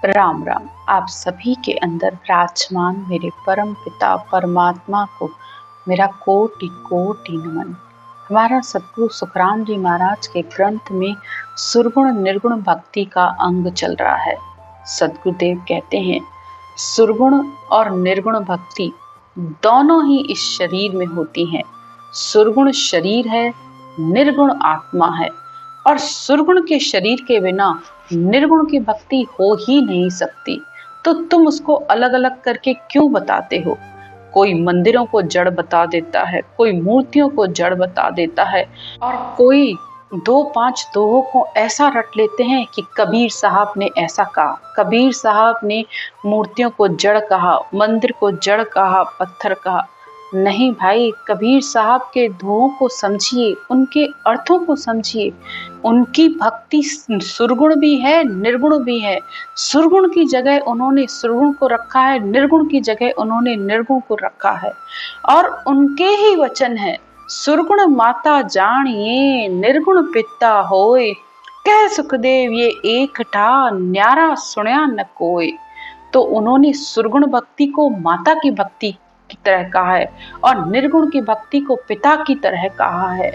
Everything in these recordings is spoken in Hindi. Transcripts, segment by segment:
राम राम। आप सभी के अंदर विराजमान मेरे परम पिता परमात्मा को मेरा कोटि कोटि नमन। हमारा सतगुरु सुखराम जी महाराज के ग्रंथ में सुरगुण निर्गुण भक्ति का अंग चल रहा है। सदगुरुदेव कहते हैं सुरगुण और निर्गुण भक्ति दोनों ही इस शरीर में होती हैं। सुरगुण शरीर है, निर्गुण आत्मा है, और सुरगुण के शरीर के बिना निर्गुण की भक्ति हो ही नहीं सकती। तो तुम उसको अलग अलग करके क्यों बताते हो? कोई मंदिरों को जड़ बता देता है, कोई मूर्तियों को जड़ बता देता है, और कोई दो पांच दोहों को ऐसा रट लेते हैं कि कबीर साहब ने ऐसा कहा, कबीर साहब ने मूर्तियों को जड़ कहा, मंदिर को जड़ कहा, पत्थर कहा। नहीं भाई, कबीर साहब के दोहों को समझिए, उनके अर्थों को समझिए। उनकी भक्ति सुरगुण भी है, निर्गुण भी है। सुरगुण की जगह उन्होंने सुरगुण को रखा है, निर्गुण की जगह उन्होंने निर्गुण को रखा है। और उनके ही वचन है, सुरगुण माता जानिए निर्गुण पिता होए, कह सुखदेव ये एकटा न्यारा सुनया न कोय। तो उन्होंने सुरगुण भक्ति को माता की भक्ति की तरह कहा है और निर्गुण की भक्ति को पिता की तरह कहा है।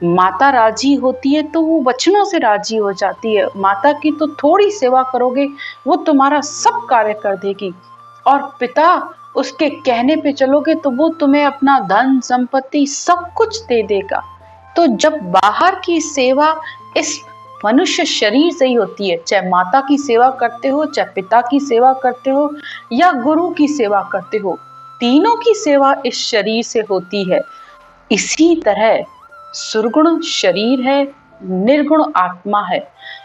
माता राजी होती है तो वो वचनों से राजी हो जाती है। माता की तो थोड़ी सेवा करोगे, वो तुम्हारा सब कार्य कर देगी। और पिता, उसके कहने पे चलोगे तो वो तुम्हें अपना धन संपत्ति सब कुछ दे देगा। तो जब बाहर की सेवा इस मनुष्य शरीर से ही होती है, चाहे माता की सेवा करते हो, चाहे पिता की सेवा करते हो, या गुरु की सेवा करते हो, तीनों की सेवा इस शरीर से होती है। इसी तरह सुरगुण शरीर है, निर्गुण आत्मा है।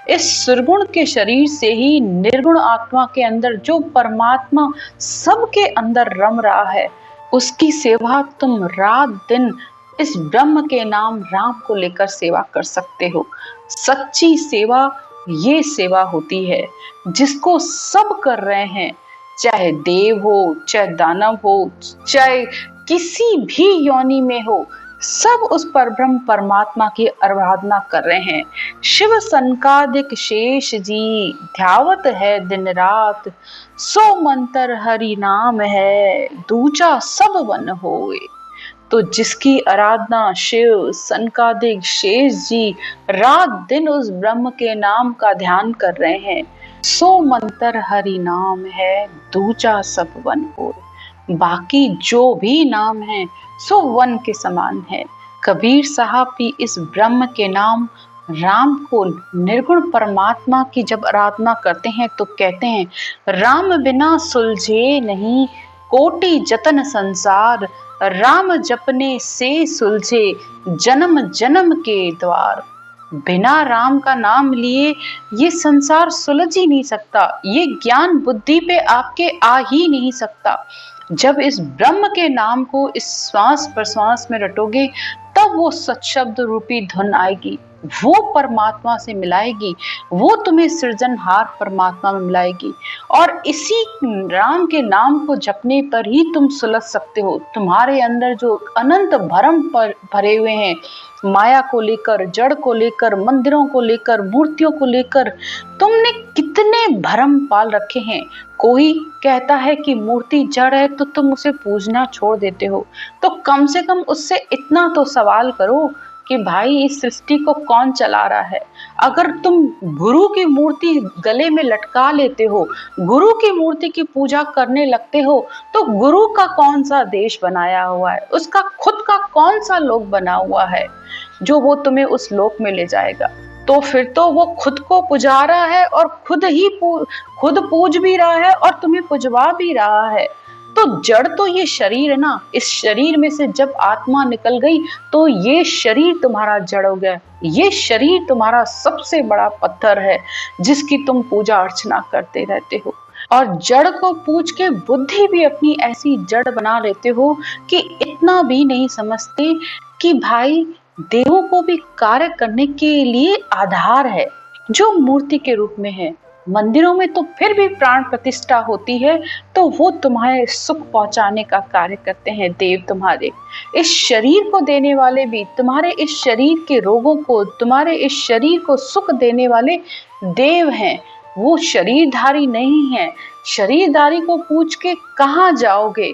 इस सुरगुण के शरीर से ही निर्गुण आत्मा के अंदर जो परमात्मा सबके अंदर रम रहा है, उसकी सेवा तुम रात दिन इस ब्रह्म के नाम राम को लेकर सेवा कर सकते हो। सच्ची सेवा ये सेवा होती है जिसको सब कर रहे हैं, चाहे देव हो, चाहे दानव हो, चाहे किसी भी योनि में हो, सब उस परब्रह्म परमात्मा की आराधना कर रहे हैं। शिव सनकादिक शेष जी ध्यावत है दिन रात, सो मंत्र हरि नाम है दूजा सब वन होए। तो जिसकी आराधना शिव सनकादिक शेष जी रात दिन उस ब्रह्म के नाम का ध्यान कर रहे हैं, सो मंत्र हरि नाम है दूजा सब वन होए। बाकी जो भी नाम है सो वन के समान है। कबीर साहब भी इस ब्रह्म के नाम राम को, निर्गुण परमात्मा की जब आराधना करते हैं तो कहते हैं, राम बिना सुलझे नहीं कोटि जतन संसार, राम जपने से सुलझे जन्म जन्म के द्वार। बिना राम का नाम लिए ये संसार सुलझ ही नहीं सकता, ये ज्ञान बुद्धि पे आपके आ ही नहीं सकता। जब इस ब्रह्म के नाम को इस श्वास प्रश्वास में रटोगे, तब वो सत्शब्द रूपी धुन आएगी, वो परमात्मा से मिलाएगी, वो तुम्हें सृजनहार परमात्मा में मिलाएगी। और इसी राम के नाम को जपने पर ही तुम सुलझ सकते हो। तुम्हारे अंदर जो अनंत भरम भरे हुए हैं, माया को लेकर, जड़ को लेकर, मंदिरों को लेकर, मूर्तियों को लेकर, तुमने कितने भरम पाल रखे हैं। कोई कहता है कि मूर्ति जड़ है तो तुम उसे पूजना छोड़ देते हो, तो कम से कम उससे इतना तो सवाल करो कि भाई इस सृष्टि को कौन चला रहा है। अगर तुम गुरु की मूर्ति गले में लटका लेते हो, गुरु की मूर्ति की पूजा करने लगते हो, तो गुरु का कौन सा देश बनाया हुआ है, उसका खुद का कौन सा लोक बना हुआ है जो वो तुम्हें उस लोक में ले जाएगा? तो फिर तो वो खुद को पुजा रहा है और खुद पूज भी रहा है और तुम्हें पुजवा भी रहा है। तो जड़ तो ये शरीर है ना, इस शरीर में से जब आत्मा निकल गई तो ये शरीर तुम्हारा जड़ हो गया। ये शरीर तुम्हारा सबसे बड़ा पत्थर है जिसकी तुम पूजा अर्चना करते रहते हो। और जड़ को पूज के बुद्धि भी अपनी ऐसी जड़ बना लेते हो कि इतना भी नहीं समझते कि भाई देवों को भी कार्य करने के लिए आधार है जो मूर्ति के रूप में है। मंदिरों में तो फिर भी प्राण प्रतिष्ठा होती है, तो वो तुम्हारे सुख पहुंचाने का कार्य करते हैं देव। तुम्हारे इस शरीर को देने वाले भी, तुम्हारे इस शरीर के रोगों को, तुम्हारे इस शरीर को सुख देने वाले देव हैं। वो शरीरधारी नहीं है। शरीरधारी को पूछ के कहाँ जाओगे?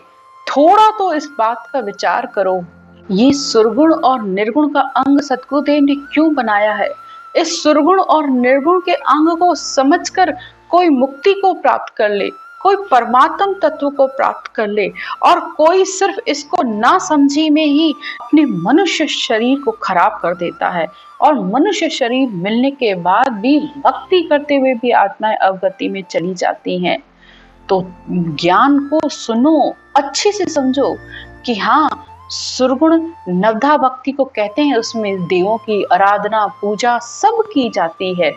थोड़ा तो इस बात का विचार करो। ये सुरगुण और निर्गुण का अंग सद्गुरुदेव ने क्यों बनाया है? इस सुरगुण और निर्गुण के अंग को समझकर कोई मुक्ति को प्राप्त कर ले, कोई परमात्म तत्व को प्राप्त कर ले, और कोई सिर्फ इसको ना समझी में ही अपने मनुष्य शरीर को खराब कर देता है। और मनुष्य शरीर मिलने के बाद भी भक्ति करते हुए भी आत्माएं अवगति में चली जाती हैं। तो ज्ञान को सुनो, अच्छे से समझो कि हाँ, सुरगुण नवधा भक्ति को कहते हैं, उसमें देवों की आराधना पूजा सब की जाती है।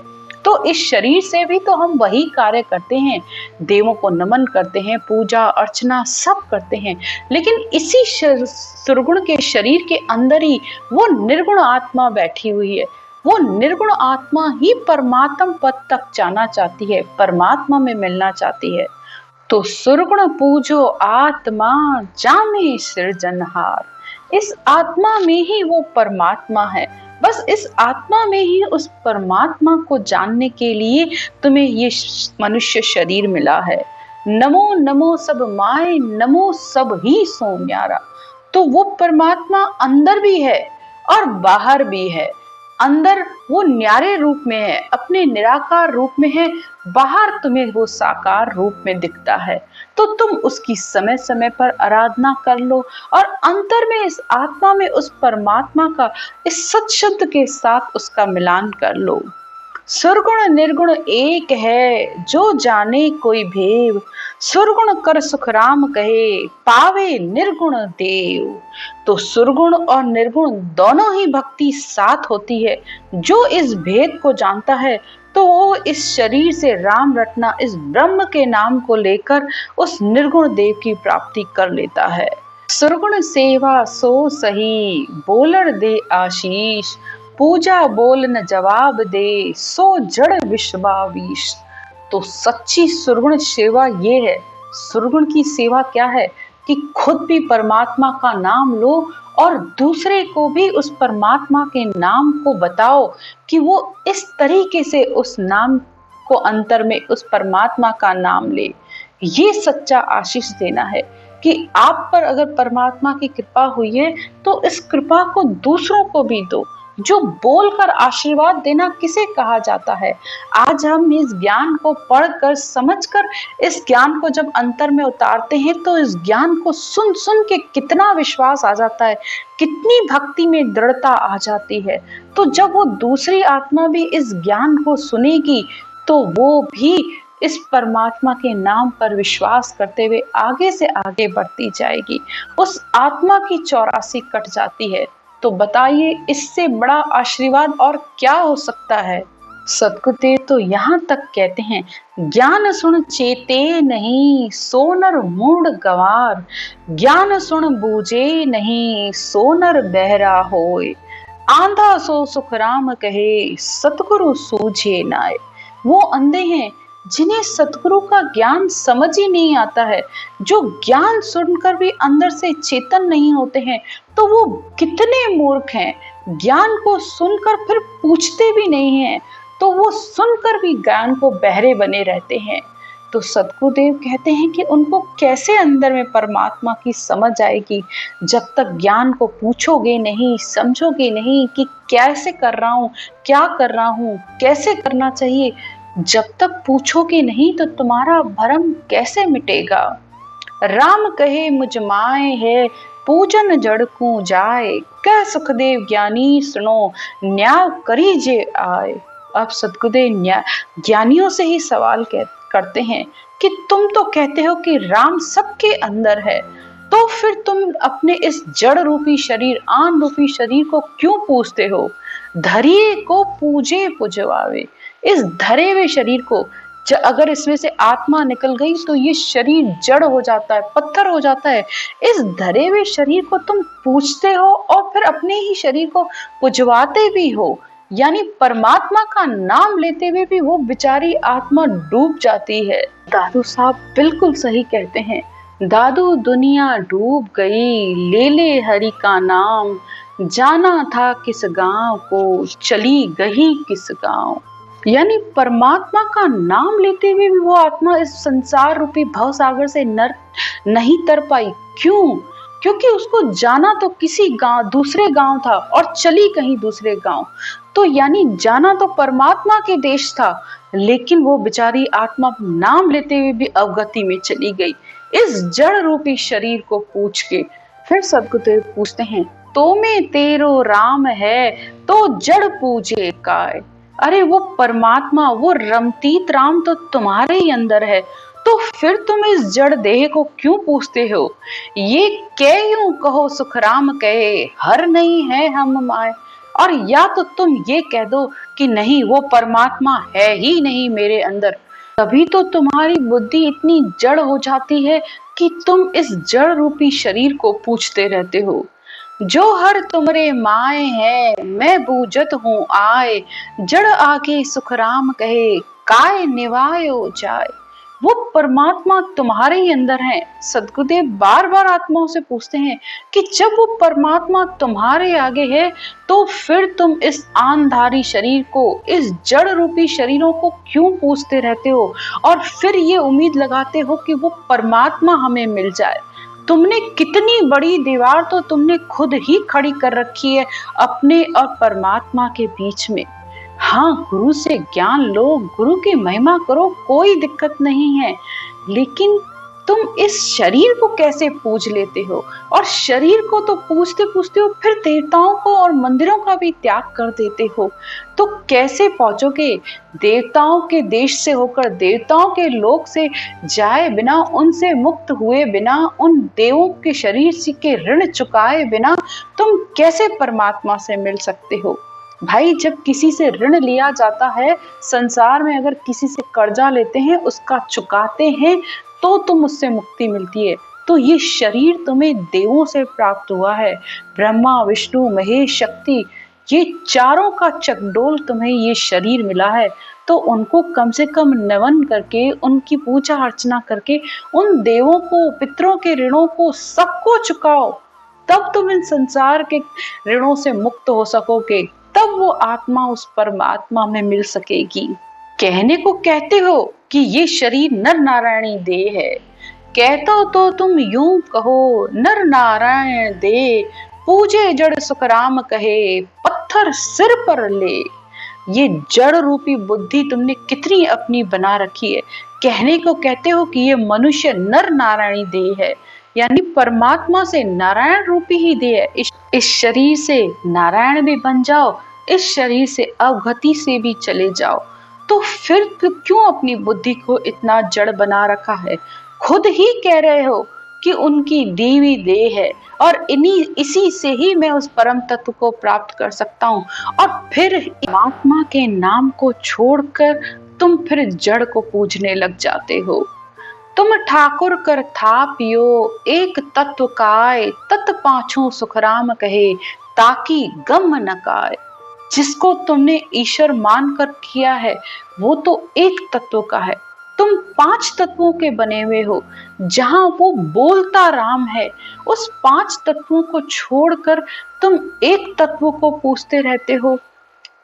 तो इस शरीर से भी तो हम वही कार्य करते हैं, देवों को नमन करते हैं, पूजा अर्चना सब करते हैं, लेकिन इसी सुरगुण के शरीर के अंदर ही वो निर्गुण आत्मा बैठी हुई है। वो निर्गुण आत्मा ही परमात्म पद तक जाना चाहती है, परमात्मा में मिलना चाहती है। तो सुरगुण पूजो आत्मा जाने सृजनहार। इस आत्मा में ही वो परमात्मा है। बस इस आत्मा में ही उस परमात्मा को जानने के लिए तुम्हें ये मनुष्य शरीर मिला है। नमो नमो सब माए, नमो सब ही सो न्यारा। तो वो परमात्मा अंदर भी है और बाहर भी है। अंदर वो न्यारे रूप में है, अपने निराकार रूप में है, बाहर तुम्हें वो साकार रूप में दिखता है। तो तुम उसकी समय समय पर आराधना कर लो और अंतर में इस आत्मा में उस परमात्मा का इस सत्शब्द के साथ उसका मिलान कर लो। सुरगुण निर्गुण एक है, जो जाने कोई भेव। सुरगुण कर सुख राम कहे, पावे निर्गुण देव। तो सुरगुण और निर्गुण दोनों ही भक्ति साथ होती है। जो इस भेद को जानता है तो वो इस शरीर से राम रटना, इस ब्रह्म के नाम को लेकर उस निर्गुण देव की प्राप्ति कर लेता है। सुरगुण सेवा सो सही, बोलर दे आशीष। पूजा बोल न जवाब दे, सो जड़ विश्वावीश। तो सच्ची सुरगुण सेवा ये है। सुरगुण की सेवा क्या है कि खुद भी परमात्मा का नाम लो और दूसरे को भी उस परमात्मा के नाम को बताओ कि वो इस तरीके से उस नाम को अंतर में उस परमात्मा का नाम ले। ये सच्चा आशीष देना है कि आप पर अगर परमात्मा की कृपा हुई है तो इस कृपा को दूसरों को भी दो। जो बोलकर आशीर्वाद देना किसे कहा जाता है? आज हम इस ज्ञान को पढ़कर समझकर इस ज्ञान को जब अंतर में उतारते हैं तो इस ज्ञान को सुन सुन के कितना विश्वास आ जाता है, कितनी भक्ति में दृढ़ता आ जाती है। तो जब वो दूसरी आत्मा भी इस ज्ञान को सुनेगी तो वो भी इस परमात्मा के नाम पर विश्वास करते हुए आगे से आगे बढ़ती जाएगी। उस आत्मा की 84 कट जाती है। तो बताइए इससे बड़ा आशीर्वाद और क्या हो सकता है? सद्गुरुदेव तो यहाँ तक कहते हैं, ज्ञान सुन चेते नहीं, सोनर मूड गवार। ज्ञान सुन बूझे नहीं, सोनर बहरा होए। आंधा सो सुख राम कहे, सतगुरु सूझे नाय। वो अंधे हैं जिन्हें सतगुरु का ज्ञान समझ ही नहीं आता है, जो ज्ञान सुनकर भी अंदर से चेतन नहीं होते हैं, तो वो कितने मूर्ख हैं। ज्ञान को सुनकर फिर पूछते भी नहीं हैं, तो वो सुनकर भी ज्ञान को बहरे बने रहते हैं। तो सद्गुरुदेव कहते हैं कि उनको कैसे अंदर में परमात्मा की समझ आएगी जब तक ज्ञान को पूछोगे नहीं, समझोगे नहीं कि कैसे कर रहा हूँ, क्या कर रहा हूँ, कैसे करना चाहिए। जब तक पूछोगे नहीं तो तुम्हारा भरम कैसे मिटेगा? राम कहे मुझ माए है, पूजन जड़ को जाए। कह सुखदेव ज्ञानी सुनो, न्याय करीजे आए। अब सद्गुरुदेव ज्ञानियों से ही सवाल करते हैं कि तुम तो कहते हो कि राम सबके अंदर है, तो फिर तुम अपने इस जड़ रूपी शरीर, आन रूपी शरीर को क्यों पूजते हो? धरिए को पूजे पुजवावे। इस धरे हुए शरीर को अगर इसमें से आत्मा निकल गई तो ये शरीर जड़ हो जाता है, पत्थर हो जाता है। इस धरे हुए शरीर को तुम पूजते हो और फिर अपने ही शरीर को पुजवाते भी हो, यानी परमात्मा का नाम लेते हुए भी वो बेचारी आत्मा डूब जाती है। दादू साहब बिल्कुल सही कहते हैं। दादू दुनिया डूब गई, ले ले हरि का नाम। जाना था किस गांव को, चली गई किस गांव। यानी परमात्मा का नाम लेते हुए भी वो आत्मा इस संसार रूपी भव सागर से नर नहीं तर पाई। क्यों? क्योंकि उसको जाना तो किसी गांव, दूसरे गांव था और चली कहीं दूसरे गांव। तो यानी जाना तो परमात्मा के देश था, लेकिन वो बेचारी आत्मा नाम लेते हुए भी अवगति में चली गई इस जड़ रूपी शरीर को पूछ के। फिर सदगुरुदेव पूछते हैं, तो में तेरो राम है तो जड़ पूजे काय। अरे वो परमात्मा, वो रमतीत राम तो तुम्हारे ही अंदर है, तो फिर तुम इस जड़ देह को क्यों पूछते हो? ये कह यूं कहो सुख राम कहे, हर नहीं है हम माए। और या तो तुम ये कह दो कि नहीं, वो परमात्मा है ही नहीं मेरे अंदर। तभी तो तुम्हारी बुद्धि इतनी जड़ हो जाती है कि तुम इस जड़ रूपी शरीर को पूछते रहते हो। जो हर तुमरे माए है, मैं बूझत हूँ आए, जड़ आके सुख राम कहे, काय निवायो जाए। वो परमात्मा तुम्हारे ही अंदर है। सदगुरुदेव बार बार आत्माओं से पूछते हैं कि जब वो परमात्मा तुम्हारे आगे है, तो फिर तुम इस आंधारी शरीर को, इस जड़ रूपी शरीरों को क्यों पूछते रहते हो, और फिर ये उम्मीद लगाते हो कि वो परमात्मा हमें मिल जाए। तुमने कितनी बड़ी दीवार तो तुमने खुद ही खड़ी कर रखी है अपने और परमात्मा के बीच में। हाँ, गुरु से ज्ञान लो, गुरु की महिमा करो, कोई दिक्कत नहीं है, लेकिन तुम इस शरीर को कैसे पूज लेते हो? और शरीर को तो पूजते पूजते हो, फिर देवताओं को और मंदिरों का भी त्याग कर देते हो। तो कैसे पहुंचोगे? देवताओं के देश से होकर, देवताओं के लोक से जाए बिना, उनसे मुक्त हुए बिना, उन देवों के शरीर के ऋण चुकाए बिना तुम कैसे परमात्मा से मिल सकते हो? भाई, जब किसी से ऋण लिया जाता है संसार में, अगर किसी से कर्जा लेते हैं, उसका चुकाते हैं, तो तुम उससे मुक्ति मिलती है। तो ये शरीर तुम्हें देवों से प्राप्त हुआ है। ब्रह्मा, विष्णु, महेश, शक्ति, ये चारों का चकडोल तुम्हें ये शरीर मिला है। तो उनको कम से कम नमन करके, उनकी पूजा अर्चना करके, उन देवों को, पितरों के ऋणों को सबको चुकाओ, तब तुम इन संसार के ऋणों से मुक्त हो सकोगे। तब वो आत्मा उस परमात्मा में मिल सकेगी। कहने को कहते हो कि ये शरीर नर नारायणी देह है, कहता हो तो तुम यूं कहो, नर नारायण दे पूजे जड़ सुख राम कहे, पत्थर सिर पर ले। ये जड़ रूपी बुद्धि तुमने कितनी अपनी बना रखी है। कहने को कहते हो कि ये मनुष्य नर नारायणी देह है, यानी परमात्मा से नारायण रूपी ही देह है। इस शरीर से नारायण भी बन जाओ, इस शरीर से अवगति से भी चले जाओ। तो फिर क्यों अपनी बुद्धि को इतना जड़ बना रखा है? खुद ही कह रहे हो कि उनकी देवी देह है, और इसी से ही मैं उस परम तत्व को प्राप्त कर सकता हूँ। और फिर परमात्मा के नाम को छोड़कर तुम फिर जड़ को पूजने लग जाते हो। तुम ठाकुर कर था पियो, एक तत्व काय, तत् पाछू सुखराम कहे, ताकि गम न काय। जिसको तुमने ईश्वर मानकर किया है, वो तो एक तत्व का है। तुम 5 तत्वों के बने हुए हो। जहां वो बोलता राम है, उस 5 तत्वों को छोड़कर तुम एक तत्व को पूछते रहते हो।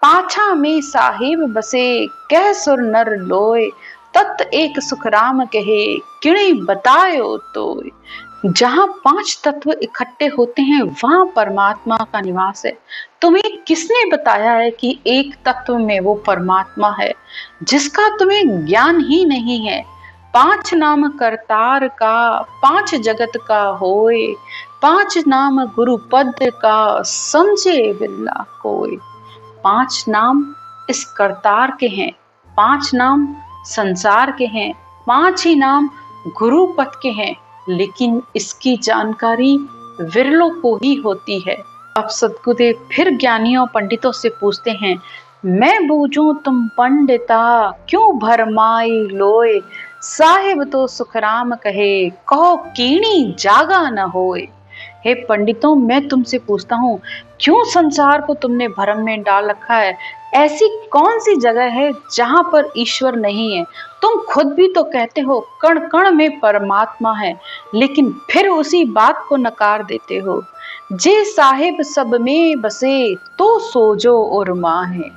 पाछा में साहिब बसे, कह सुर नर लोय, तत् एक सुख राम कहे, किणी बतायो तोय। जहां 5 तत्व इकट्ठे होते हैं, वहां परमात्मा का निवास है। तुम्हें किसने बताया है कि एक तत्व में वो परमात्मा है, जिसका तुम्हें ज्ञान ही नहीं है? 5 नाम करतार का, 5 जगत का होए, 5 नाम गुरु पद का, समझे बिल्ला कोई। 5 नाम इस करतार के हैं, 5 नाम संसार के हैं, 5 ही नाम गुरु पद के हैं, लेकिन इसकी जानकारी विरलों को ही होती है। अब सद्गुरुदेव फिर ज्ञानियों पंडितों से पूछते हैं, मैं बूझूं तुम पंडिता, क्यों भरमाई लोए, साहिब तो सुखराम कहे, कहो कीणी जागा न होए। हे पंडितों, मैं तुमसे पूछता हूँ, क्यों संसार को तुमने भ्रम में डाल रखा है? ऐसी कौन सी जगह है जहां पर ईश्वर नहीं है? तुम खुद भी तो कहते हो कण कण में परमात्मा है, लेकिन फिर उसी बात को नकार देते हो। जे साहिब सब में बसे, तो सोजो और माँ है।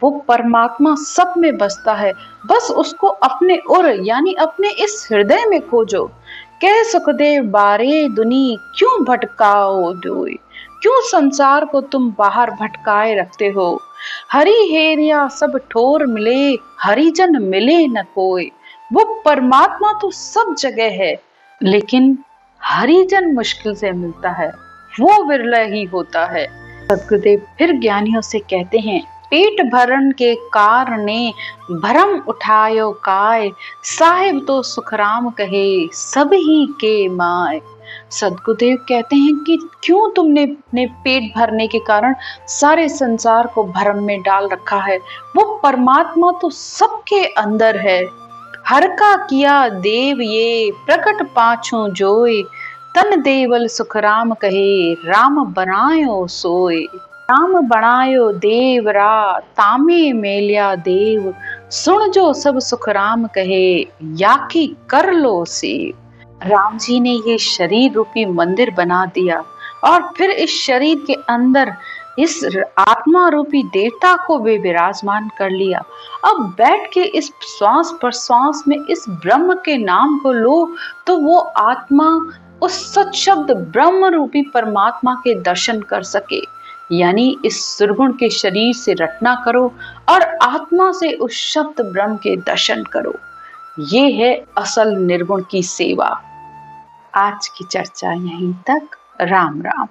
वो परमात्मा सब में बसता है, बस उसको अपने उर यानी अपने इस हृदय में खोजो। कह सुखदेव बारे दुनी क्यों भटकाओ जोई, क्यों संसार को तुम बाहर भटकाए रखते हो। हरि हेरिया सब ठोर मिले, हरिजन मिले न कोई। वो परमात्मा तो सब जगह है, लेकिन हरिजन मुश्किल से मिलता है, वो विरला ही होता है। सदगुरुदेव फिर ज्ञानियों से कहते हैं, पेट भरण के कारणे भरम उठायो काय, साहिब तो सुखराम कहे सब ही के माय। सदगुरुदेव कहते हैं कि क्यों तुमने अपने पेट भरने के कारण सारे संसार को भ्रम में डाल रखा है। वो परमात्मा तो सबके अंदर है। हर का किया देव ये प्रकट पाछू जोय, तन देवल सुख राम कहे राम बनायो सोय। राम बनायो देव रा तामे मेलिया देव, सुन जो सब सुख राम कहे याकी कर लो सेव। राम जी ने ये शरीर रूपी मंदिर बना दिया और फिर इस शरीर के अंदर इस आत्मा रूपी देवता को भी विराजमान कर लिया। अब बैठ के इस श्वास प्रश्वास में इस ब्रह्म के नाम को लो तो वो आत्मा उस सच शब्द ब्रह्म रूपी परमात्मा के दर्शन कर सके। यानी इस सुरगुण के शरीर से रटना करो और आत्मा से उस शब्द ब्रह्म के दर्शन करो। ये है असल निर्गुण की सेवा। आज की चर्चा यहीं तक। राम राम।